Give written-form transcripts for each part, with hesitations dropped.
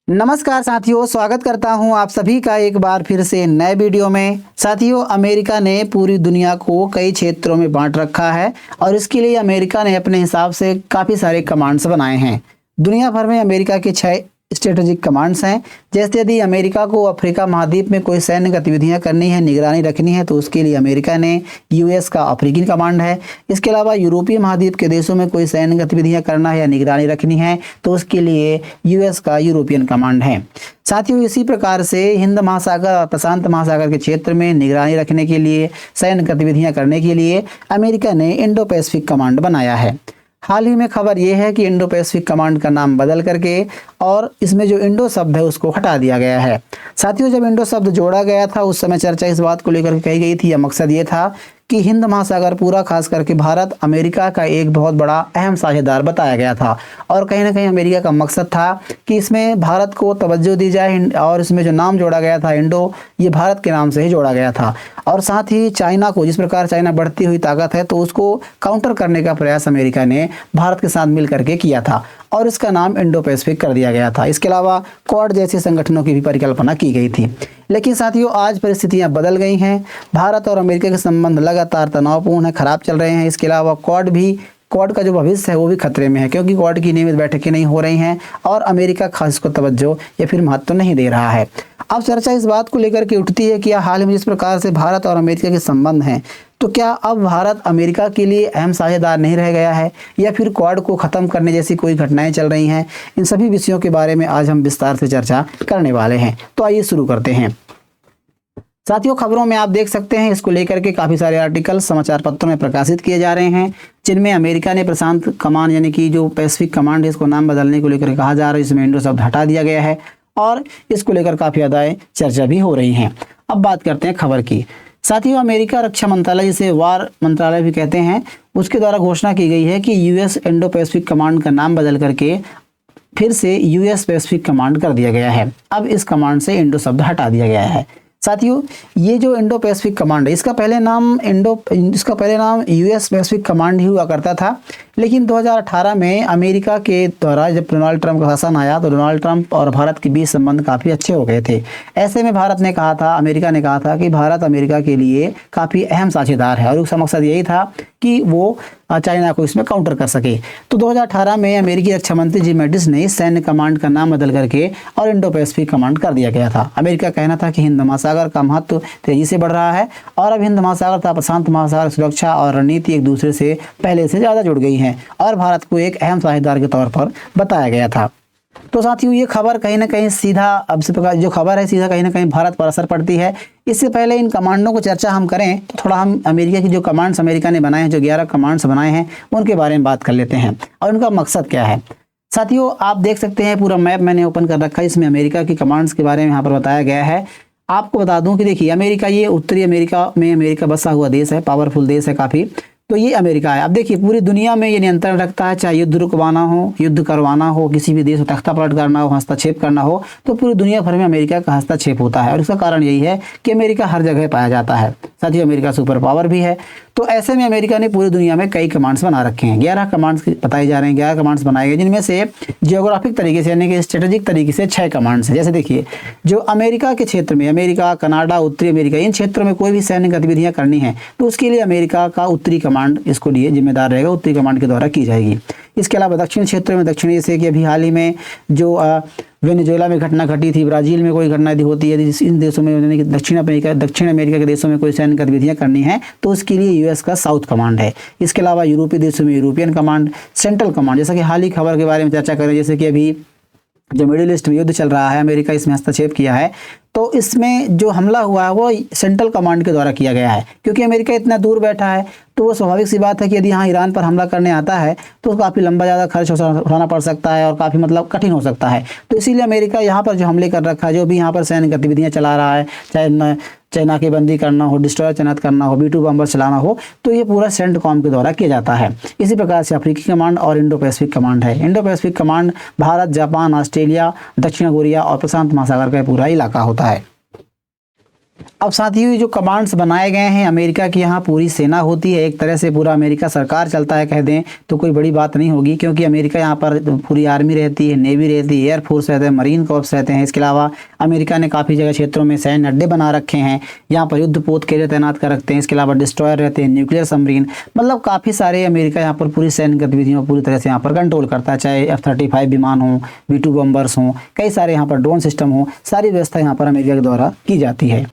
नमस्कार साथियों, स्वागत करता हूं आप सभी का एक बार फिर से नए वीडियो में। साथियों, अमेरिका ने पूरी दुनिया को कई क्षेत्रों में बांट रखा है और इसके लिए अमेरिका ने अपने हिसाब से काफ़ी सारे कमांड्स बनाए हैं। दुनिया भर में अमेरिका के 6 स्ट्रेटेजिक कमांड्स हैं। जैसे यदि अमेरिका को अफ्रीका महाद्वीप में कोई सैन्य गतिविधियां करनी है, निगरानी रखनी है, तो उसके लिए अमेरिका ने यूएस का अफ्रीकी कमांड है। इसके अलावा यूरोपीय महाद्वीप के देशों में कोई सैन्य गतिविधियां करना है या निगरानी रखनी है, तो उसके लिए यूएस का यूरोपियन कमांड है। साथियों, इसी प्रकार से हिंद महासागर और प्रशांत महासागर के क्षेत्र में निगरानी रखने के लिए, सैन्य गतिविधियां करने के लिए अमेरिका ने इंडो पैसिफिक कमांड बनाया है। हाल ही में खबर यह है कि इंडो पैसिफिक कमांड का नाम बदल करके और इसमें जो इंडो शब्द है उसको हटा दिया गया है। साथियों, जब इंडो शब्द जोड़ा गया था उस समय चर्चा इस बात को लेकर कही गई थी, या मकसद ये था कि हिंद महासागर पूरा खास करके भारत अमेरिका का एक बहुत बड़ा अहम साझेदार बताया गया था और कहीं ना कहीं अमेरिका का मकसद था कि इसमें भारत को तवज्जो दी जाए। और इसमें जो नाम जोड़ा गया था इंडो, ये भारत के नाम से ही जोड़ा गया था। और साथ ही चाइना को, जिस प्रकार चाइना बढ़ती हुई ताकत है, तो उसको काउंटर करने का प्रयास अमेरिका ने भारत के साथ मिल करके किया था और इसका नाम इंडो पैसिफिक कर दिया गया था। इसके अलावा क्वाड जैसे संगठनों की भी परिकल्पना की गई थी। लेकिन साथियों, आज परिस्थितियां बदल गई हैं। भारत और अमेरिका के संबंध लगातार तनावपूर्ण है, खराब चल रहे हैं। इसके अलावा क्वाड का जो भविष्य है वो भी खतरे में है, क्योंकि क्वाड की नियमित बैठकें नहीं हो रही हैं और अमेरिका खास को तवज्जो या फिर महत्व नहीं दे रहा है। अब चर्चा इस बात को लेकर के उठती है कि हाल में जिस प्रकार से भारत और अमेरिका के संबंध हैं, तो क्या अब भारत अमेरिका के लिए अहम साझेदार नहीं रह गया है, या फिर क्वाड को ख़त्म करने जैसी कोई घटनाएं चल रही हैं? इन सभी विषयों के बारे में आज हम विस्तार से चर्चा करने वाले हैं। तो आइए शुरू करते हैं। साथियों, खबरों में आप देख सकते हैं, इसको लेकर के काफ़ी सारे आर्टिकल समाचार पत्रों में प्रकाशित किए जा रहे हैं, जिनमें अमेरिका ने प्रशांत कमांड यानी कि जो पैसिफिक कमांड है इसको नाम बदलने को लेकर कहा जा रहा है। इसमें इंडो शब्द हटा दिया गया है और इसको लेकर काफ़ी ज़्यादा चर्चा भी हो रही है। अब बात करते हैं खबर की। साथियों, अमेरिका रक्षा मंत्रालय, जिसे वार मंत्रालय भी कहते हैं, उसके द्वारा घोषणा की गई है कि यूएस इंडो पैसिफिक कमांड का नाम बदल करके फिर से यूएस पैसिफिक कमांड कर दिया गया है। अब इस कमांड से इंडो शब्द हटा दिया गया है। साथियों, ये जो इंडो पैसिफिक कमांड है, इसका पहले नाम यूएस पैसिफिक कमांड ही हुआ करता था। लेकिन 2018 में अमेरिका के द्वारा जब डोनाल्ड ट्रंप का शासन आया, तो डोनाल्ड ट्रंप और भारत के बीच संबंध काफ़ी अच्छे हो गए थे। ऐसे में अमेरिका ने कहा था कि भारत अमेरिका के लिए काफ़ी अहम साझेदार है और उसका मकसद यही था कि वो चाइना को इसमें काउंटर कर सके। तो 2018 में अमेरिकी रक्षा मंत्री जिम मैटिस ने सैन्य कमांड का नाम बदल करके और इंडो पैसिफिक कमांड कर दिया गया था। अमेरिका का कहना था कि हिंद महासागर का महत्व तेजी से बढ़ रहा है और अब हिंद महासागर तथा प्रशांत महासागर सुरक्षा और रणनीति एक दूसरे से पहले से ज़्यादा जुड़ गई हैं और भारत को एक अहम साझेदार के तौर पर बताया गया था। तो साथियों, ये खबर कहीं ना कहीं सीधा, अब से प्रकार जो खबर है सीधा कहीं ना कहीं भारत पर असर पड़ती है। इससे पहले इन कमांडों को चर्चा हम करें तो थोड़ा हम अमेरिका की जो कमांड्स अमेरिका ने बनाए हैं, जो 11 कमांड्स बनाए हैं, उनके बारे में बात कर लेते हैं और उनका मकसद क्या है। साथियों, आप देख सकते हैं पूरा मैप मैंने ओपन कर रखा है, इसमें अमेरिका की कमांड्स के बारे में यहाँ पर बताया गया है। आपको बता दूं कि देखिए, अमेरिका, ये उत्तरी अमेरिका में अमेरिका बसा हुआ देश है, पावरफुल देश है काफ़ी। तो ये अमेरिका है। अब देखिए, पूरी दुनिया में ये नियंत्रण रखता है, चाहे युद्ध रुकवाना हो, युद्ध करवाना हो, किसी भी देश को तख्तापलट करना हो, हस्तक्षेप करना हो, तो पूरी दुनिया भर में अमेरिका का हस्तक्षेप होता है। और इसका कारण यही है कि अमेरिका हर जगह पाया जाता है। साथ ही अमेरिका सुपर पावर भी है। तो ऐसे में अमेरिका ने पूरी दुनिया में कई कमांड्स बना रखे हैं। 11 कमांड्स बताए जा रहे हैं, 11 कमांड्स बनाए गए, जिनमें से जियोग्राफिक तरीके से यानी कि स्ट्रेटेजिक तरीके से 6 कमांड्स हैं। जैसे देखिए, जो अमेरिका के क्षेत्र में, अमेरिका, कनाडा, उत्तरी अमेरिका, इन क्षेत्रों में कोई भी सैन्य गतिविधियां करनी है तो उसके लिए अमेरिका का उत्तरी कमांड इसको लिए जिम्मेदार रहेगा, उत्तरी कमांड के द्वारा की जाएगी। इसके अलावा दक्षिण क्षेत्र में, दक्षिणी, जैसे कि अभी हाल ही में जो वेनेजुएला में घटना घटी थी, ब्राज़ील में कोई घटना यदि होती है, यदि इन देशों में यानी कि दक्षिण अमेरिका के देशों में कोई सैन्य गतिविधियां करनी है तो उसके लिए यूएस का साउथ कमांड है। इसके अलावा यूरोपीय देशों में यूरोपियन कमांड, सेंट्रल कमांड, जैसा कि हाल ही खबर के बारे में चर्चा करें, जैसे कि अभी जो मिडिल ईस्ट में युद्ध चल रहा है, अमेरिका इसमें हस्तक्षेप किया है, तो इसमें जो हमला हुआ है वो सेंट्रल कमांड के द्वारा किया गया है। क्योंकि अमेरिका इतना दूर बैठा है तो वो स्वाभाविक सी बात है कि यदि यहाँ ईरान पर हमला करने आता है तो काफ़ी लंबा ज़्यादा खर्च उठाना पड़ सकता है और काफ़ी कठिन हो सकता है। तो इसीलिए अमेरिका यहाँ पर जो हमले कर रखा है, जो भी यहाँ पर सैन्य गतिविधियाँ चला रहा है, चाहे नाकेबंदी करना हो, डिस्ट्रॉयर तैनात करना हो, B-2 बम्बर चलाना हो, तो ये पूरा सेंटकॉम के द्वारा किया जाता है। इसी प्रकार से अफ्रीकी कमांड और इंडो पैसिफिक कमांड है। Indo Pacific command Bharat, Japan, Australia, दक्षिण कोरिया और प्रशांत महासागर का पूरा इलाका होता है। अब साथियों ये जो कमांड्स बनाए गए हैं, अमेरिका की यहाँ पूरी सेना होती है, एक तरह से पूरा अमेरिका सरकार चलता है कह दें तो कोई बड़ी बात नहीं होगी, क्योंकि अमेरिका यहाँ पर पूरी आर्मी रहती है, नेवी रहती है, एयरफोर्स रहते हैं, मरीन कॉर्प्स रहते हैं। इसके अलावा अमेरिका ने काफ़ी जगह क्षेत्रों में सैन्य अड्डे बना रखे हैं, यहाँ पर युद्धपोत के लिए तैनात कर रखते हैं। इसके अलावा डिस्ट्रॉयर रहते हैं, न्यूक्लियर सबमरीन, मतलब काफ़ी सारे अमेरिका यहाँ पर पूरी सैन्य गतिविधियों पूरी तरह से यहाँ पर कंट्रोल करता है, चाहे F-35 विमान हो, B-2 बम्बर्स हों, कई सारे यहाँ पर ड्रोन सिस्टम हो, सारी व्यवस्था यहाँ पर अमेरिका के द्वारा की जाती है।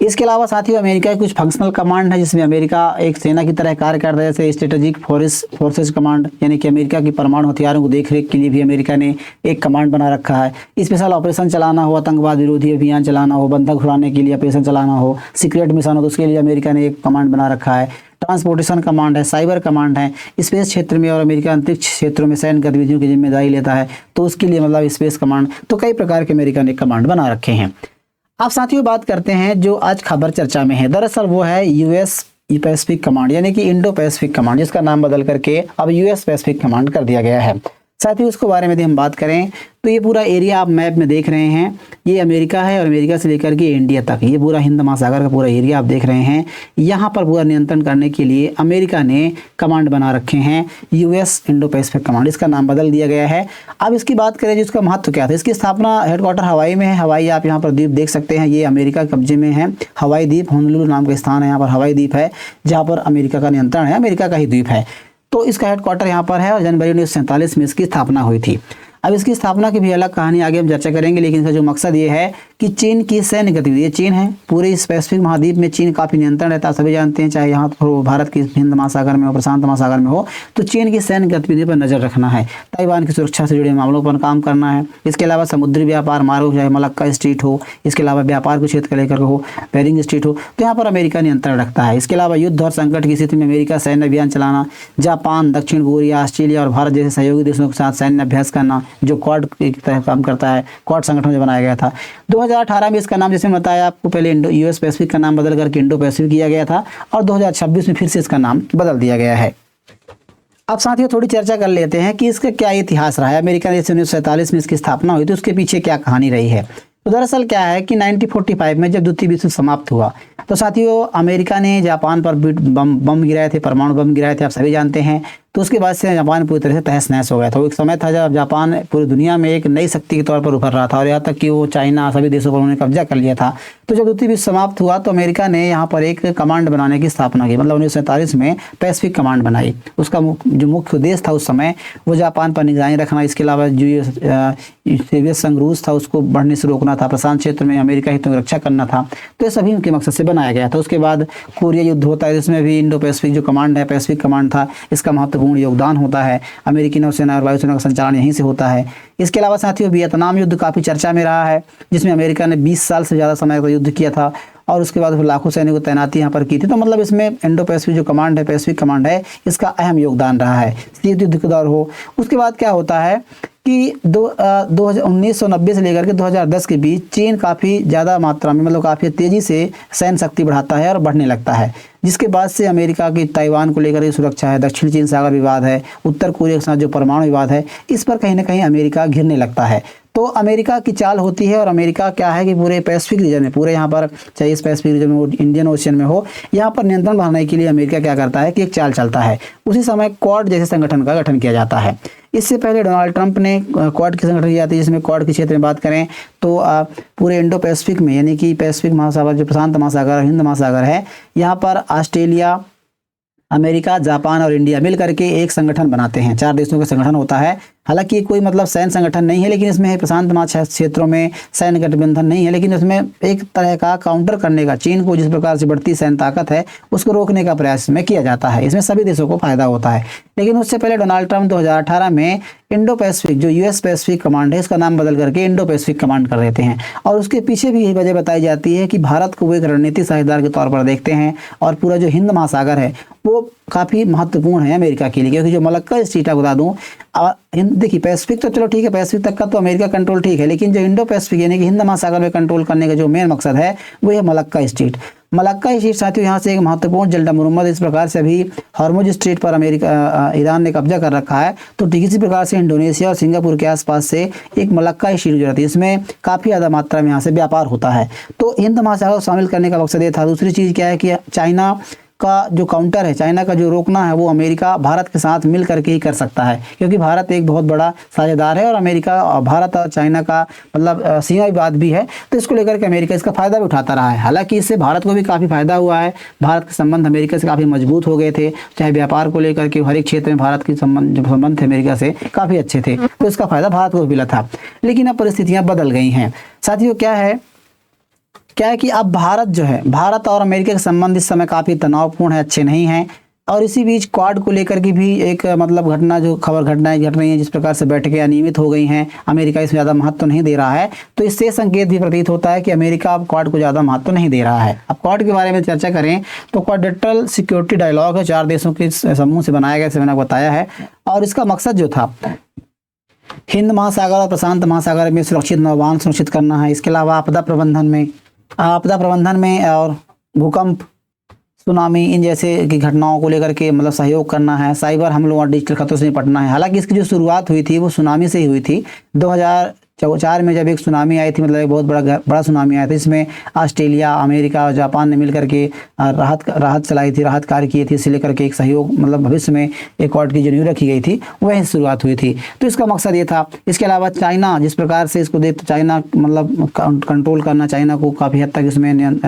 इसके अलावा साथियों अमेरिका के कुछ फंक्शनल कमांड है जिसमें अमेरिका एक सेना की तरह कार्य करता है, जैसे स्ट्रेटेजिक फोर्सेज कमांड, यानी कि अमेरिका की परमाणु हथियारों को देखरेख के लिए भी अमेरिका ने एक कमांड बना रखा है। स्पेशल ऑपरेशन चलाना हो, आतंकवाद विरोधी अभियान चलाना हो, बंधक छुड़ाने के लिए ऑपरेशन चलाना हो, सीक्रेट मिशन हो, तो उसके लिए अमेरिका ने एक कमांड बना रखा है। ट्रांसपोर्टेशन कमांड है, साइबर कमांड है, स्पेस क्षेत्र में और अमेरिका अंतरिक्ष क्षेत्रों में सैन्य गतिविधियों की जिम्मेदारी लेता है, तो उसके लिए मतलब स्पेस कमांड, तो कई प्रकार के अमेरिका ने कमांड बना रखे हैं। अब साथियों बात करते हैं जो आज खबर चर्चा में है, दरअसल वो है यूएस पैसिफिक कमांड, यानी कि इंडो पैसिफिक कमांड, जिसका नाम बदल करके अब यूएस पैसिफिक कमांड कर दिया गया है। साथियों इसके बारे में यदि हम बात करें तो ये पूरा एरिया आप मैप में देख रहे हैं, ये अमेरिका है और अमेरिका से लेकर के इंडिया तक ये पूरा हिंद महासागर का पूरा एरिया आप देख रहे हैं। यहाँ पर पूरा नियंत्रण करने के लिए अमेरिका ने कमांड बना रखे हैं यूएस इंडो पैसिफिक कमांड, इसका नाम बदल दिया गया है। अब इसकी बात करें जिसका महत्व क्या था, इसकी स्थापना हेडक्वार्टर हवाई में है। हवाई आप यहाँ पर द्वीप देख सकते हैं, ये अमेरिका के कब्जे में है। हवाई द्वीप होनोलुलु नाम का स्थान है, यहाँ पर हवाई द्वीप है जहाँ पर अमेरिका का नियंत्रण है, अमेरिका का ही द्वीप है। तो इसका हेडक्वार्टर यहाँ पर है और जनवरी 1947 में इसकी स्थापना हुई थी। अब इसकी स्थापना की भी अलग कहानी आगे हम चर्चा करेंगे, लेकिन इसका जो मकसद ये है कि चीन की सैन्य गतिविधि, चीन है पूरे इस पैसिफिक महाद्वीप में चीन काफ़ी नियंत्रण रहता है, सभी जानते हैं, चाहे यहाँ तो भारत की हिंद महासागर में हो, प्रशांत महासागर में हो, तो चीन की सैन्य गतिविधि पर नजर रखना है, ताइवान की सुरक्षा से जुड़े मामलों पर काम करना है। इसके अलावा समुद्री व्यापार मार्ग, चाहे मलक्का स्ट्रीट हो, इसके अलावा व्यापार के क्षेत्र को लेकर हो, बेरिंग स्ट्रीट हो, तो यहाँ पर अमेरिका नियंत्रण रखता है। इसके अलावा युद्ध और संकट की स्थिति में अमेरिका सैन्य अभियान चलाना, जापान, दक्षिण कोरिया, ऑस्ट्रेलिया और भारत जैसे सहयोगी देशों के साथ सैन्य अभ्यास करना, जो क्वाड की तरह काम करता है, क्वाड संगठन जो बनाया गया था। 2018 में इसका नाम, जैसे मैंने बताया आपको पहले, इंडो यूएस पैसिफिक का नाम बदल करके इंडो पैसिफिक किया गया था और 2026 में फिर से इसका नाम बदल दिया गया है। अब साथियों थोड़ी चर्चा कर लेते हैं कि इसका क्या इतिहास रहा है। अमेरिका जैसे 1947 में इसकी स्थापना हुई थी, उसके पीछे क्या कहानी रही है। तो दरअसल क्या है कि 1945 में जब द्वितीय विश्व समाप्त हुआ तो साथियों अमेरिका ने जापान पर बम गिराए थे, परमाणु बम गिराए थे, आप सभी जानते हैं। तो उसके बाद से जापान पूरी तरह से तहस नहस हो गया था। वो एक समय था जब जापान पूरी दुनिया में एक नई शक्ति के तौर पर उभर रहा था और यहाँ तक कि वो चाइना सभी देशों पर उन्होंने कब्जा कर लिया था। तो जब द्वितीय विश्व समाप्त हुआ तो अमेरिका ने यहाँ पर एक कमांड बनाने की स्थापना की, मतलब 1947 में पैसिफिक कमांड बनाई। उसका जो मुख्य उद्देश्य था उस समय वो जापान पर निगरानी रखना, इसके अलावा जो सोवियत संघ रूस था उसको बढ़ने से रोकना था, प्रशांत क्षेत्र में अमेरिका हितों की रक्षा करना था। तो ये सभी उनके मकसद से बनाया गया था। उसके बाद कोरिया युद्ध होता है, जिसमें भी इंडो पैसिफिक जो कमांड है, पैसिफिक कमांड था, इसका महत्वपूर्ण योगदान होता है। अमेरिकी नौसेना और वायुसेना का संचालन यहीं से होता है। इसके अलावा साथियों वियतनाम युद्ध काफ़ी चर्चा में रहा है, जिसमें अमेरिका ने 20 साल से ज़्यादा समय का युद्ध किया था और उसके बाद लाखों सैनिकों को तैनाती यहाँ पर की थी। तो मतलब इसमें इंडो पैसिफिक जो कमांड है, पैसिफिक कमांड है, इसका अहम योगदान रहा है। शीत युद्ध के दौर हो, उसके बाद क्या होता है कि 1990 से लेकर के 2010 के बीच चीन काफ़ी ज़्यादा मात्रा में, मतलब काफ़ी तेज़ी से सैन्य शक्ति बढ़ाता है और बढ़ने लगता है, जिसके बाद से अमेरिका की ताइवान को लेकर के सुरक्षा है, दक्षिण चीन सागर विवाद है, उत्तर कोरिया के साथ जो परमाणु विवाद है, इस पर कहीं ना कहीं अमेरिका घिरने लगता है। तो अमेरिका की चाल होती है और अमेरिका क्या है कि पूरे पैसिफिक रीजन में, पूरे यहाँ पर चाहे इस पैसिफिक रीजन में हो, इंडियन ओशियन में हो, यहाँ पर नियंत्रण बढ़ाने के लिए अमेरिका क्या करता है कि एक चाल चलता है। उसी समय क्वाड जैसे संगठन का गठन किया जाता है। इससे पहले डोनाल्ड ट्रंप ने क्वाड की संगठन किया था, जिसमें क्वाड के क्षेत्र में बात करें तो पूरे इंडो पैसिफिक में, यानी कि पैसिफिक महासागर जो प्रशांत महासागर, हिंद महासागर है, यहाँ पर ऑस्ट्रेलिया, अमेरिका, जापान और इंडिया मिल करके एक संगठन बनाते हैं। 4 देशों का संगठन होता है। हालांकि कोई मतलब सैन्य संगठन नहीं है, लेकिन इसमें प्रशांत महासागर क्षेत्रों में सैन्य गठबंधन नहीं है, लेकिन इसमें एक तरह का काउंटर करने का, चीन को जिस प्रकार से बढ़ती सैन्य ताकत है उसको रोकने का प्रयास में किया जाता है। इसमें सभी देशों को फायदा होता है। लेकिन उससे पहले डोनाल्ड ट्रंप 2018 में इंडो पैसिफिक जो यूएस पैसिफिक कमांड है, इसका नाम बदल करके इंडो पैसिफिक कमांड कर देते हैं। और उसके पीछे भी यही वजह बताई जाती है कि भारत को वो एक रणनीतिक साझेदार के तौर पर देखते हैं और पूरा जो हिंद महासागर है वो काफ़ी महत्वपूर्ण है अमेरिका के लिए, क्योंकि जो मलक्का स्ट्रीट बता दूँ, देखिए पैसिफिक तो चलो ठीक है, पैसिफिक तक का तो अमेरिका कंट्रोल ठीक है, लेकिन जो इंडो पैसिफिक यानी कि हिंद महासागर में कंट्रोल करने का जो मेन मकसद है वो है मलक्का स्ट्रीट। मलक्का स्ट्रेट साथियों यहाँ से एक महत्वपूर्ण जलडा मुरम्मत इस प्रकार से अभी हॉर्मुज स्ट्रेट पर ईरान ने कब्जा कर रखा है। तो ठीक इसी प्रकार से इंडोनेशिया और सिंगापुर के आसपास से एक मलक्का स्ट्रेट जो रहती है, इसमें काफ़ी ज़्यादा मात्रा में यहाँ से व्यापार होता है। तो हिंद महासागर को शामिल करने का मकसद ये था। दूसरी चीज़ क्या है कि चाइना का जो काउंटर है, चाइना का जो रोकना है, वो अमेरिका भारत के साथ मिल करके ही कर सकता है, क्योंकि भारत एक बहुत बड़ा साझेदार है और अमेरिका, भारत और चाइना का मतलब सीमा विवाद भी है। तो इसको लेकर के अमेरिका इसका फ़ायदा भी उठाता रहा है। हालांकि इससे भारत को भी काफ़ी फायदा हुआ है। भारत के संबंध अमेरिका से काफ़ी मजबूत हो गए थे, चाहे व्यापार को लेकर के हर एक क्षेत्र में भारत के संबंध थे अमेरिका से काफ़ी अच्छे थे, तो इसका फ़ायदा भारत को भी मिला था। लेकिन अब परिस्थितियाँ बदल गई हैं साथियों। क्या है कि अब भारत जो है, भारत और अमेरिका के संबंध इस समय काफ़ी तनावपूर्ण है, अच्छे नहीं हैं। और इसी बीच क्वाड को लेकर के भी एक मतलब घटनाएं घट रही हैं, जिस प्रकार से बैठकें अनियमित हो गई हैं। अमेरिका इसमें ज़्यादा महत्व नहीं दे रहा है। तो इससे संकेत भी प्रतीत होता है कि अमेरिका अब क्वाड को ज़्यादा महत्व नहीं दे रहा है। अब क्वाड के बारे में चर्चा करें तो क्वाड्रिलेटरल सिक्योरिटी डायलॉग है, 4 देशों के समूह से बनाया गया, जैसे मैंने बताया है। और इसका मकसद जो था, हिंद महासागर और प्रशांत महासागर में सुरक्षित नौवहन सुनिश्चित करना है। इसके अलावा आपदा प्रबंधन में और भूकंप, सुनामी, इन जैसे की घटनाओं को लेकर के मतलब सहयोग करना है। साइबर हमलों और डिजिटल खतरों से निपटना है। हालांकि इसकी जो शुरुआत हुई थी वो सुनामी से ही हुई थी। 2004 में जब एक सुनामी आई थी, मतलब एक बहुत बड़ा सुनामी आया था। इसमें ऑस्ट्रेलिया, अमेरिका और जापान ने मिलकर के राहत चलाई थी, राहत कार्य किए थे। इसे लेकर के एक सहयोग मतलब भविष्य में एक क्वाड की जो नींव रखी गई थी वहीं से शुरुआत हुई थी। तो इसका मकसद ये था। इसके अलावा चाइना, जिस प्रकार से इसको देखते चाइना मतलब कंट्रोल करना, चाइना को काफ़ी हद तक इसमें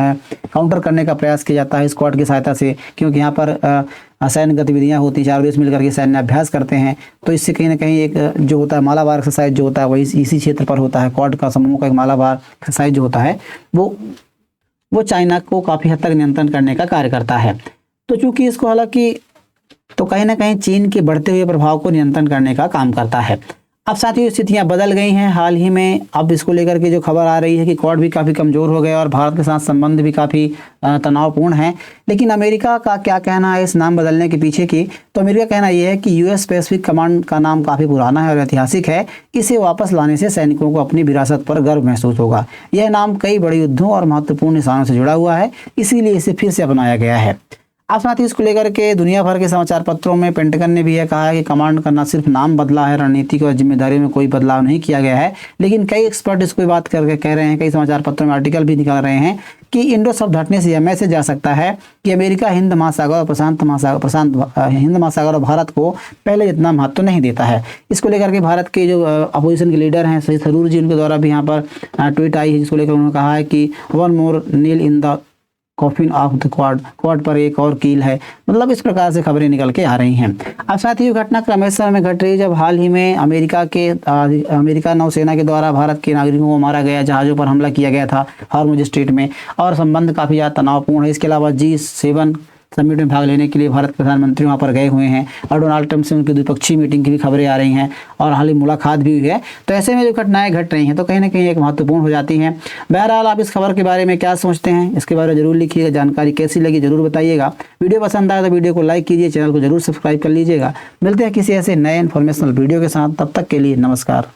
काउंटर करने का प्रयास किया जाता है इस क्वाड की सहायता से, क्योंकि यहाँ पर सैन्य गतिविधियाँ होती, 4 देश मिलकर के सैन्य अभ्यास करते हैं। तो इससे कहीं ना कहीं एक जो होता है मालाबार एक्सरसाइज जो होता है वही इसी क्षेत्र पर होता है। क्वाड का समूह का एक मालाबार एक्सरसाइज जो होता है वो चाइना को काफ़ी हद तक नियंत्रण करने का कार्य करता है। तो चूंकि इसको हालांकि तो कहीं ना कहीं चीन के बढ़ते हुए प्रभाव को नियंत्रण करने का काम करता है। अब साथियों स्थितियां बदल गई हैं हाल ही में। अब इसको लेकर के जो खबर आ रही है कि क्वाड भी काफ़ी कमज़ोर हो गया और भारत के साथ संबंध भी काफ़ी तनावपूर्ण है। लेकिन अमेरिका का क्या कहना है इस नाम बदलने के पीछे की? तो अमेरिका कहना यह है कि यूएस पैसिफिक कमांड का नाम काफ़ी पुराना है और ऐतिहासिक है। इसे वापस लाने से सैनिकों को अपनी विरासत पर गर्व महसूस होगा। यह नाम कई बड़े युद्धों और महत्वपूर्ण निशानों से जुड़ा हुआ है, इसीलिए इसे फिर से अपनाया गया है। आप साथ ही इसको लेकर के दुनिया भर के समाचार पत्रों में पेंटागन ने भी यह कहा है कि कमांड का न सिर्फ नाम बदला है, रणनीतिक और जिम्मेदारी में कोई बदलाव नहीं किया गया है। लेकिन कई एक्सपर्ट इसको बात करके कह रहे हैं, कई समाचार पत्रों में आर्टिकल भी निकाल रहे हैं कि इंडो शब्द हटने से यह मैसेज जा सकता है कि अमेरिका हिंद महासागर और हिंद महासागर और भारत को पहले जितना महत्व नहीं देता है। इसको लेकर के भारत के जो अपोजिशन के लीडर हैं शशि थरूर जी, उनके द्वारा भी यहाँ पर ट्वीट आई है, जिसको लेकर उन्होंने कहा है कि one more nail in the coffin of the Quad पर एक और कील है। मतलब इस प्रकार से खबरें निकल के आ रही हैं। अब साथ ही घटना क्रमश समय में घट रही है जब हाल ही में अमेरिका नौसेना के द्वारा भारत के नागरिकों को मारा गया, जहाज़ों पर हमला किया गया था हॉर्मुज स्ट्रेट में, और संबंध काफ़ी ज़्यादा तनावपूर्ण है। इसके अलावा G7 समिट में भाग लेने के लिए भारत के प्रधानमंत्री वहाँ पर गए हुए हैं और डोनाल्ड ट्रंप से उनकी द्विपक्षीय मीटिंग की भी खबरें आ रही हैं और हाल ही मुलाकात भी हुई है। तो ऐसे में जो घटनाएं घट रही हैं तो कहीं ना कहीं एक महत्वपूर्ण हो जाती हैं। बहरहाल आप इस खबर के बारे में क्या सोचते हैं, इसके बारे में जरूर लिखिएगा। जानकारी कैसी लगी जरूर बताइएगा। वीडियो पसंद आया तो वीडियो को लाइक कीजिए, चैनल को जरूर सब्सक्राइब कर लीजिएगा। मिलते हैं किसी ऐसे नए इन्फॉर्मेशनल वीडियो के साथ, तब तक के लिए नमस्कार।